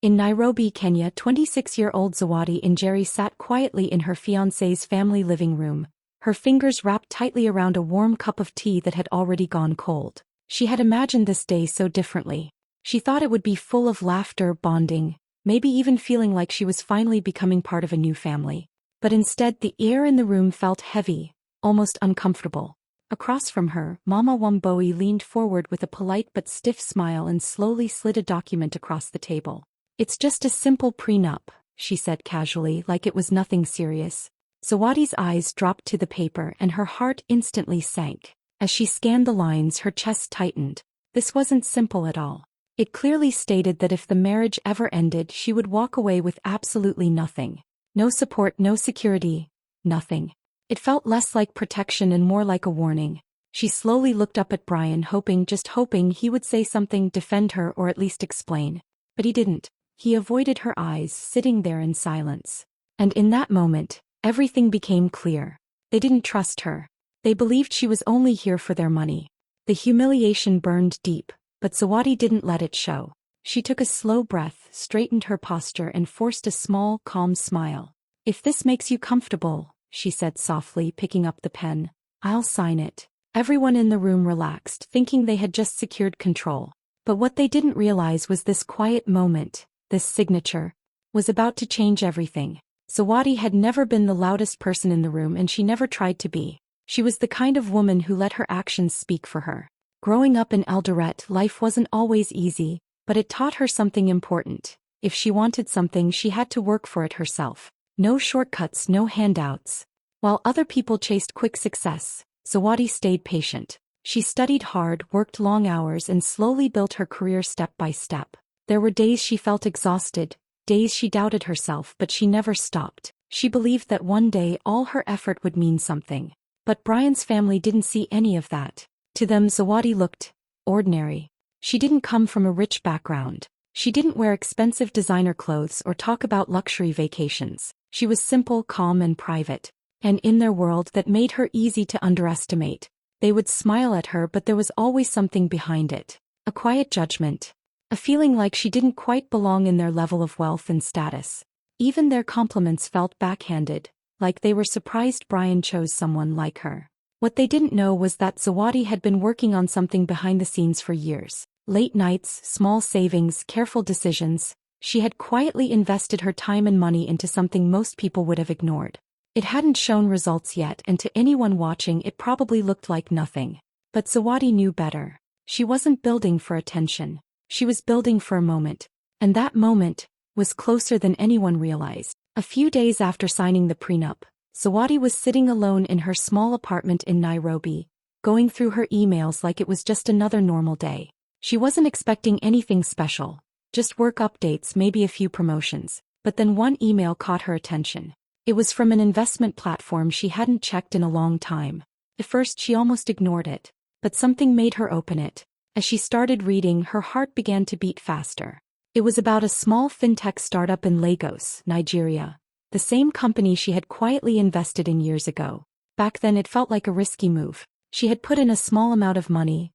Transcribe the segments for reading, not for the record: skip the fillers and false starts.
In Nairobi, Kenya, 26-year-old Zawadi Njeri sat quietly in her fiancé's family living room, her fingers wrapped tightly around a warm cup of tea that had already gone cold. She had imagined this day so differently. She thought it would be full of laughter, bonding, maybe even feeling like she was finally becoming part of a new family. But instead, the air in the room felt heavy, almost uncomfortable. Across from her, Mama Wamboi leaned forward with a polite but stiff smile and slowly slid a document across the table. "It's just a simple prenup," she said casually, like it was nothing serious. Zawadi's eyes dropped to the paper and her heart instantly sank. As she scanned the lines, her chest tightened. This wasn't simple at all. It clearly stated that if the marriage ever ended, she would walk away with absolutely nothing. No support, no security, nothing. It felt less like protection and more like a warning. She slowly looked up at Brian, just hoping he would say something, defend her, or at least explain. But he didn't. He avoided her eyes, sitting there in silence. And in that moment, everything became clear. They didn't trust her. They believed she was only here for their money. The humiliation burned deep, but Zawadi didn't let it show. She took a slow breath, straightened her posture, and forced a small, calm smile. "If this makes you comfortable," she said softly, picking up the pen, "I'll sign it." Everyone in the room relaxed, thinking they had just secured control. But what they didn't realize was this quiet moment, this signature, was about to change everything. Zawadi had never been the loudest person in the room, and she never tried to be. She was the kind of woman who let her actions speak for her. Growing up in Eldoret, life wasn't always easy, but it taught her something important. If she wanted something, she had to work for it herself. No shortcuts, no handouts. While other people chased quick success, Zawadi stayed patient. She studied hard, worked long hours, and slowly built her career step by step. There were days she felt exhausted, days she doubted herself, but she never stopped. She believed that one day all her effort would mean something. But Brian's family didn't see any of that. To them, Zawadi looked ordinary. She didn't come from a rich background. She didn't wear expensive designer clothes or talk about luxury vacations. She was simple, calm, and private. And in their world, that made her easy to underestimate. They would smile at her, but there was always something behind it. A quiet judgment. A feeling like she didn't quite belong in their level of wealth and status. Even their compliments felt backhanded, like they were surprised Brian chose someone like her. What they didn't know was that Zawadi had been working on something behind the scenes for years. Late nights, small savings, careful decisions. She had quietly invested her time and money into something most people would have ignored. It hadn't shown results yet, and to anyone watching it probably looked like nothing. But Zawadi knew better. She wasn't building for attention. She was building for a moment. And that moment was closer than anyone realized. A few days after signing the prenup, Zawadi was sitting alone in her small apartment in Nairobi, going through her emails like it was just another normal day. She wasn't expecting anything special, just work updates, maybe a few promotions. But then one email caught her attention. It was from an investment platform she hadn't checked in a long time. At first she almost ignored it, but something made her open it. As she started reading, her heart began to beat faster. It was about a small fintech startup in Lagos, Nigeria. The same company she had quietly invested in years ago. Back then it felt like a risky move. She had put in a small amount of money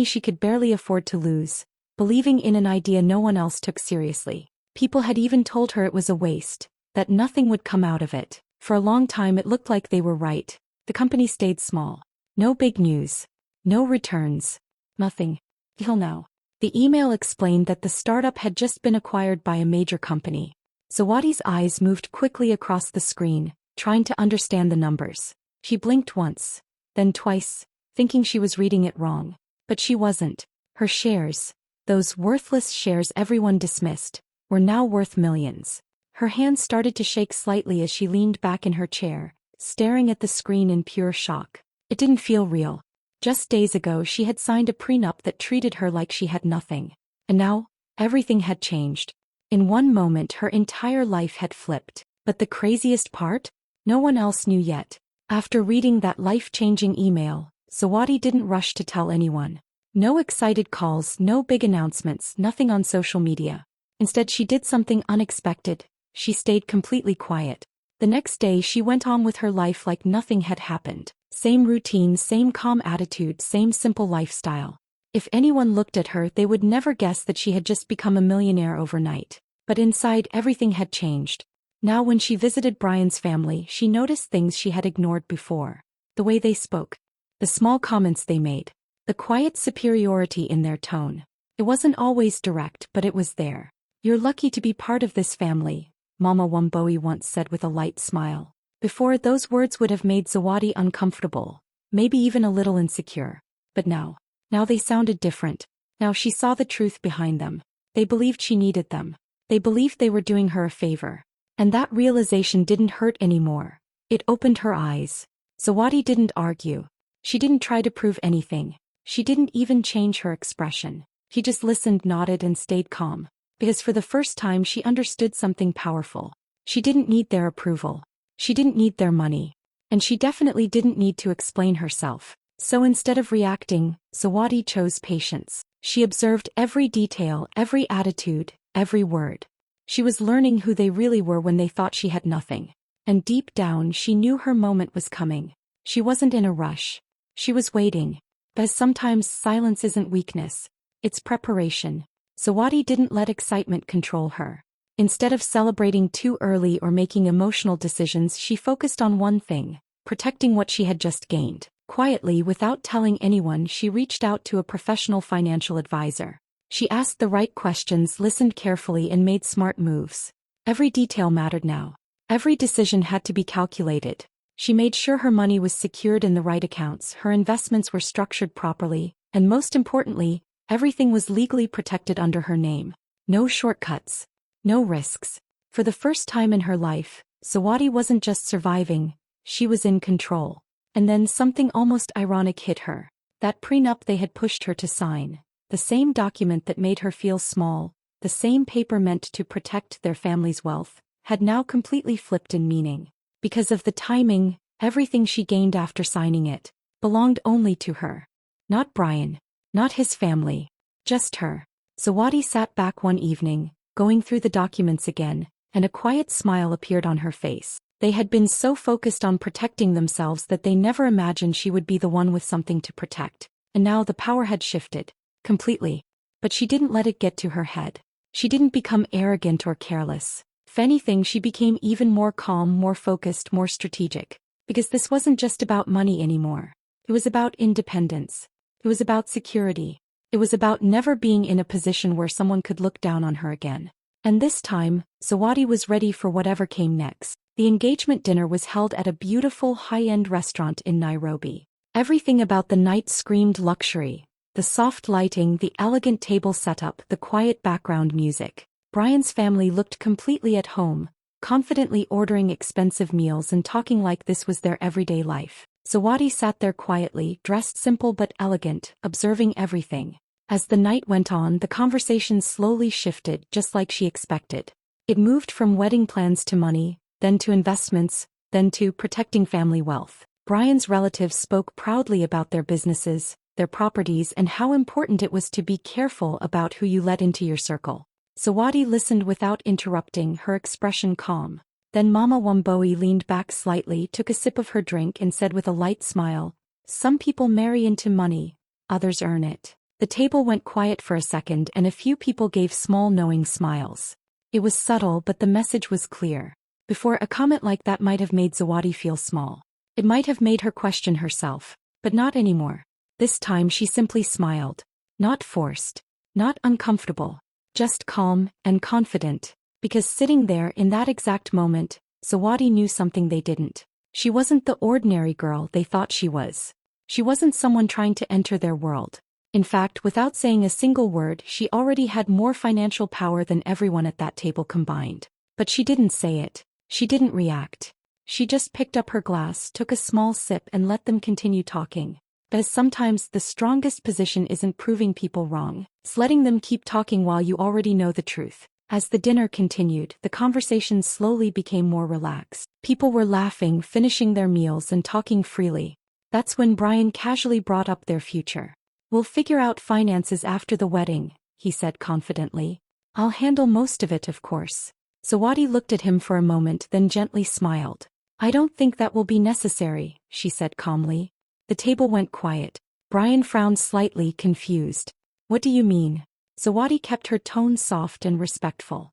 she could barely afford to lose, believing in an idea no one else took seriously. People had even told her it was a waste, that nothing would come out of it. For a long time it looked like they were right. The company stayed small. No big news. No returns. Nothing. Till now. The email explained that the startup had just been acquired by a major company. Zawadi's eyes moved quickly across the screen, trying to understand the numbers. She blinked once, then twice, thinking she was reading it wrong. But she wasn't. Her shares, those worthless shares everyone dismissed, were now worth millions. Her hands started to shake slightly as she leaned back in her chair, staring at the screen in pure shock. It didn't feel real. Just days ago she had signed a prenup that treated her like she had nothing. And now, everything had changed. In one moment her entire life had flipped. But the craziest part? No one else knew yet. After reading that life-changing email, Zawadi didn't rush to tell anyone. No excited calls, no big announcements, nothing on social media. Instead she did something unexpected. She stayed completely quiet. The next day she went on with her life like nothing had happened. Same routine, same calm attitude, same simple lifestyle. If anyone looked at her, they would never guess that she had just become a millionaire overnight. But inside everything had changed. Now when she visited Brian's family, she noticed things she had ignored before. The way they spoke. The small comments they made. The quiet superiority in their tone. It wasn't always direct, but it was there. "You're lucky to be part of this family," Mama Womboe once said with a light smile. Before, those words would have made Zawadi uncomfortable, maybe even a little insecure. But now they sounded different. Now she saw the truth behind them. They believed she needed them. They believed they were doing her a favor. And that realization didn't hurt anymore. It opened her eyes. Zawadi didn't argue. She didn't try to prove anything. She didn't even change her expression. She just listened, nodded, and stayed calm. Because for the first time she understood something powerful. She didn't need their approval. She didn't need their money. And she definitely didn't need to explain herself. So instead of reacting, Zawadi chose patience. She observed every detail, every attitude, every word. She was learning who they really were when they thought she had nothing. And deep down she knew her moment was coming. She wasn't in a rush. She was waiting. Because sometimes silence isn't weakness. It's preparation. Zawadi didn't let excitement control her. Instead of celebrating too early or making emotional decisions, she focused on one thing: protecting what she had just gained. Quietly, without telling anyone, she reached out to a professional financial advisor. She asked the right questions, listened carefully, and made smart moves. Every detail mattered now. Every decision had to be calculated. She made sure her money was secured in the right accounts, her investments were structured properly, and most importantly, everything was legally protected under her name. No shortcuts. No risks. For the first time in her life, Zawadi wasn't just surviving, she was in control. And then something almost ironic hit her. That prenup they had pushed her to sign. The same document that made her feel small, the same paper meant to protect their family's wealth, had now completely flipped in meaning. Because of the timing, everything she gained after signing it belonged only to her. Not Brian. Not his family. Just her. Zawadi sat back one evening, going through the documents again, and a quiet smile appeared on her face. They had been so focused on protecting themselves that they never imagined she would be the one with something to protect. And now the power had shifted. Completely. But she didn't let it get to her head. She didn't become arrogant or careless. If anything, she became even more calm, more focused, more strategic. Because this wasn't just about money anymore. It was about independence. It was about security. It was about never being in a position where someone could look down on her again. And this time, Zawadi was ready for whatever came next. The engagement dinner was held at a beautiful high-end restaurant in Nairobi. Everything about the night screamed luxury. The soft lighting, the elegant table setup, the quiet background music. Brian's family looked completely at home, confidently ordering expensive meals and talking like this was their everyday life. Zawadi sat there quietly, dressed simple but elegant, observing everything. As the night went on, the conversation slowly shifted, just like she expected. It moved from wedding plans to money, then to investments, then to protecting family wealth. Brian's relatives spoke proudly about their businesses, their properties, and how important it was to be careful about who you let into your circle. Zawadi listened without interrupting, her expression calm. Then Mama Womboe leaned back slightly, took a sip of her drink, and said with a light smile, "Some people marry into money, others earn it." The table went quiet for a second, and a few people gave small knowing smiles. It was subtle, but the message was clear. Before, a comment like that might have made Zawadi feel small. It might have made her question herself. But not anymore. This time she simply smiled. Not forced. Not uncomfortable. Just calm and confident. Because sitting there in that exact moment, Zawadi knew something they didn't. She wasn't the ordinary girl they thought she was. She wasn't someone trying to enter their world. In fact, without saying a single word, she already had more financial power than everyone at that table combined. But she didn't say it. She didn't react. She just picked up her glass, took a small sip, and let them continue talking. Because sometimes the strongest position isn't proving people wrong, it's letting them keep talking while you already know the truth. As the dinner continued, the conversation slowly became more relaxed. People were laughing, finishing their meals, and talking freely. That's when Brian casually brought up their future. "We'll figure out finances after the wedding," he said confidently. "I'll handle most of it, of course." Zawadi looked at him for a moment, then gently smiled. "I don't think that will be necessary," she said calmly. The table went quiet. Brian frowned slightly, confused. "What do you mean?" Zawadi kept her tone soft and respectful.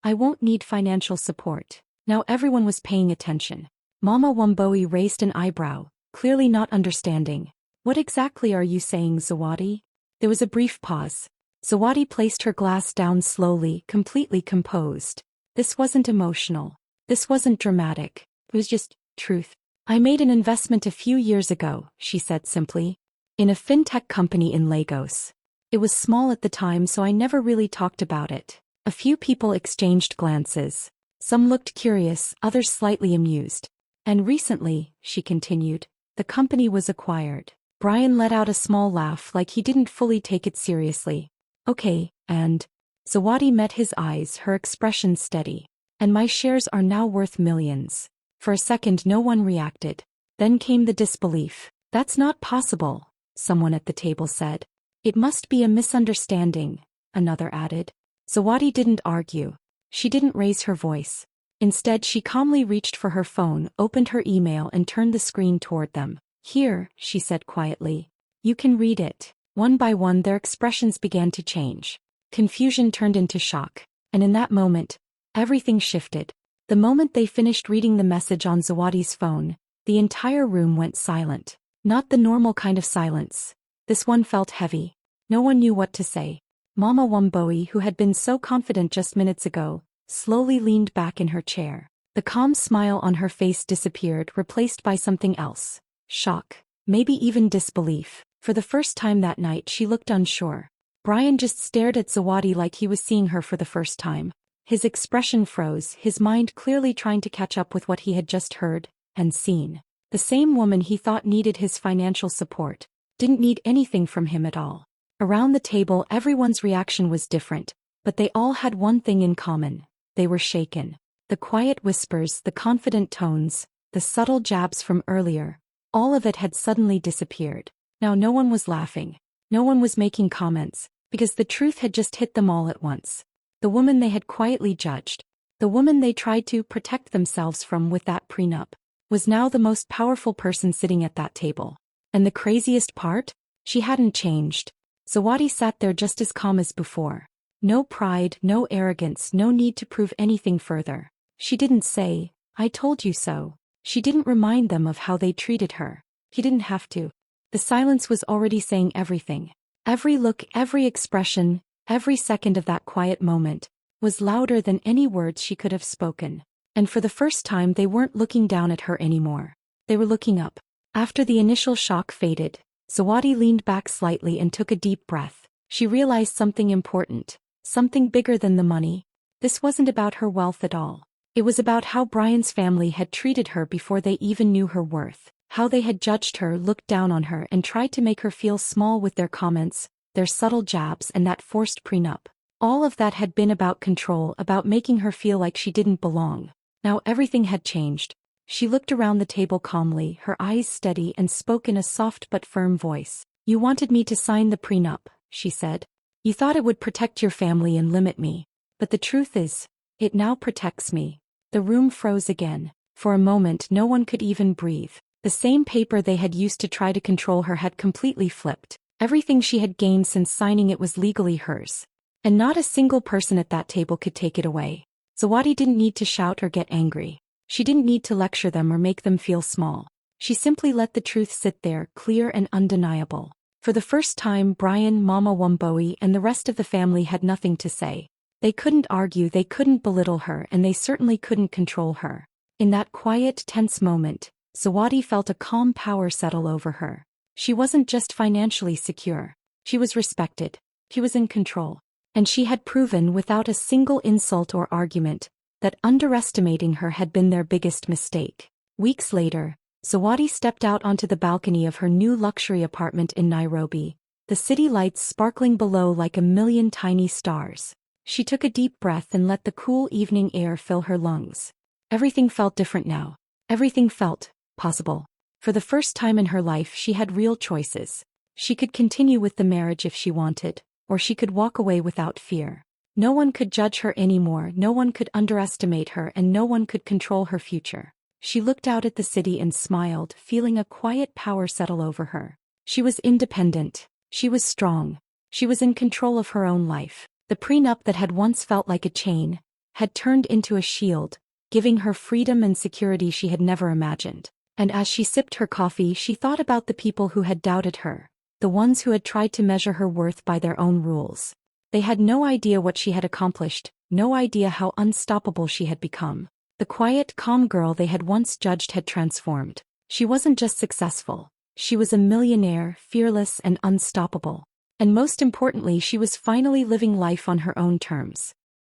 I won't need financial support. Now everyone was paying attention. Mama Womboe raised an eyebrow, clearly not understanding. What exactly are you saying, Zawadi? There was a brief pause. Zawadi placed her glass down slowly, completely composed. This wasn't emotional. This wasn't dramatic. It was just truth. I made an investment a few years ago, she said simply. In a fintech company in Lagos. It was small at the time, so I never really talked about it. A few people exchanged glances. Some looked curious, others slightly amused. And recently, she continued, the company was acquired. Brian let out a small laugh like he didn't fully take it seriously. Okay, and? Zawadi met his eyes, her expression steady. And my shares are now worth millions. For a second no one reacted. Then came the disbelief. That's not possible, someone at the table said. It must be a misunderstanding, another added. Zawadi didn't argue. She didn't raise her voice. Instead she calmly reached for her phone, opened her email and turned the screen toward them. Here, she said quietly. You can read it. One by one their expressions began to change. Confusion turned into shock. And in that moment, everything shifted. The moment they finished reading the message on Zawadi's phone, the entire room went silent. Not the normal kind of silence. This one felt heavy. No one knew what to say. Mama Womboe, who had been so confident just minutes ago, slowly leaned back in her chair. The calm smile on her face disappeared, replaced by something else. Shock. Maybe even disbelief. For the first time that night she looked unsure. Brian just stared at Zawadi like he was seeing her for the first time. His expression froze, his mind clearly trying to catch up with what he had just heard and seen. The same woman he thought needed his financial support didn't need anything from him at all. Around the table everyone's reaction was different, but they all had one thing in common. They were shaken. The quiet whispers, the confident tones, the subtle jabs from earlier, all of it had suddenly disappeared. Now no one was laughing. No one was making comments, because the truth had just hit them all at once. The woman they had quietly judged, the woman they tried to protect themselves from with that prenup, was now the most powerful person sitting at that table. And the craziest part? She hadn't changed. Zawadi sat there just as calm as before. No pride, no arrogance, no need to prove anything further. She didn't say, I told you so. She didn't remind them of how they treated her. He didn't have to. The silence was already saying everything. Every look, every expression, every second of that quiet moment was louder than any words she could have spoken. And for the first time they weren't looking down at her anymore. They were looking up. After the initial shock faded, Zawadi leaned back slightly and took a deep breath. She realized something important, something bigger than the money. This wasn't about her wealth at all. It was about how Brian's family had treated her before they even knew her worth, how they had judged her, looked down on her and tried to make her feel small with their comments, their subtle jabs and that forced prenup. All of that had been about control, about making her feel like she didn't belong. Now everything had changed. She looked around the table calmly, her eyes steady and spoke in a soft but firm voice. You wanted me to sign the prenup, she said. You thought it would protect your family and limit me. But the truth is, it now protects me. The room froze again. For a moment no one could even breathe. The same paper they had used to try to control her had completely flipped. Everything she had gained since signing it was legally hers. And not a single person at that table could take it away. Zawadi didn't need to shout or get angry. She didn't need to lecture them or make them feel small. She simply let the truth sit there, clear and undeniable. For the first time Brian, Mama Womboe and the rest of the family had nothing to say. They couldn't argue, they couldn't belittle her, and they certainly couldn't control her. In that quiet, tense moment, Zawadi felt a calm power settle over her. She wasn't just financially secure. She was respected. She was in control. And she had proven without a single insult or argument that underestimating her had been their biggest mistake. Weeks later, Zawadi stepped out onto the balcony of her new luxury apartment in Nairobi, the city lights sparkling below like a million tiny stars. She took a deep breath and let the cool evening air fill her lungs. Everything felt different now. Everything felt possible. For the first time in her life she had real choices. She could continue with the marriage if she wanted, or she could walk away without fear. No one could judge her anymore, no one could underestimate her, and no one could control her future. She looked out at the city and smiled, feeling a quiet power settle over her. She was independent. She was strong. She was in control of her own life. The prenup that had once felt like a chain had turned into a shield, giving her freedom and security she had never imagined. And as she sipped her coffee, she thought about the people who had doubted her, the ones who had tried to measure her worth by their own rules. They had no idea what she had accomplished, no idea how unstoppable she had become. The quiet, calm girl they had once judged had transformed. She wasn't just successful. She was a millionaire, fearless and unstoppable. And most importantly, she was finally living life on her own terms.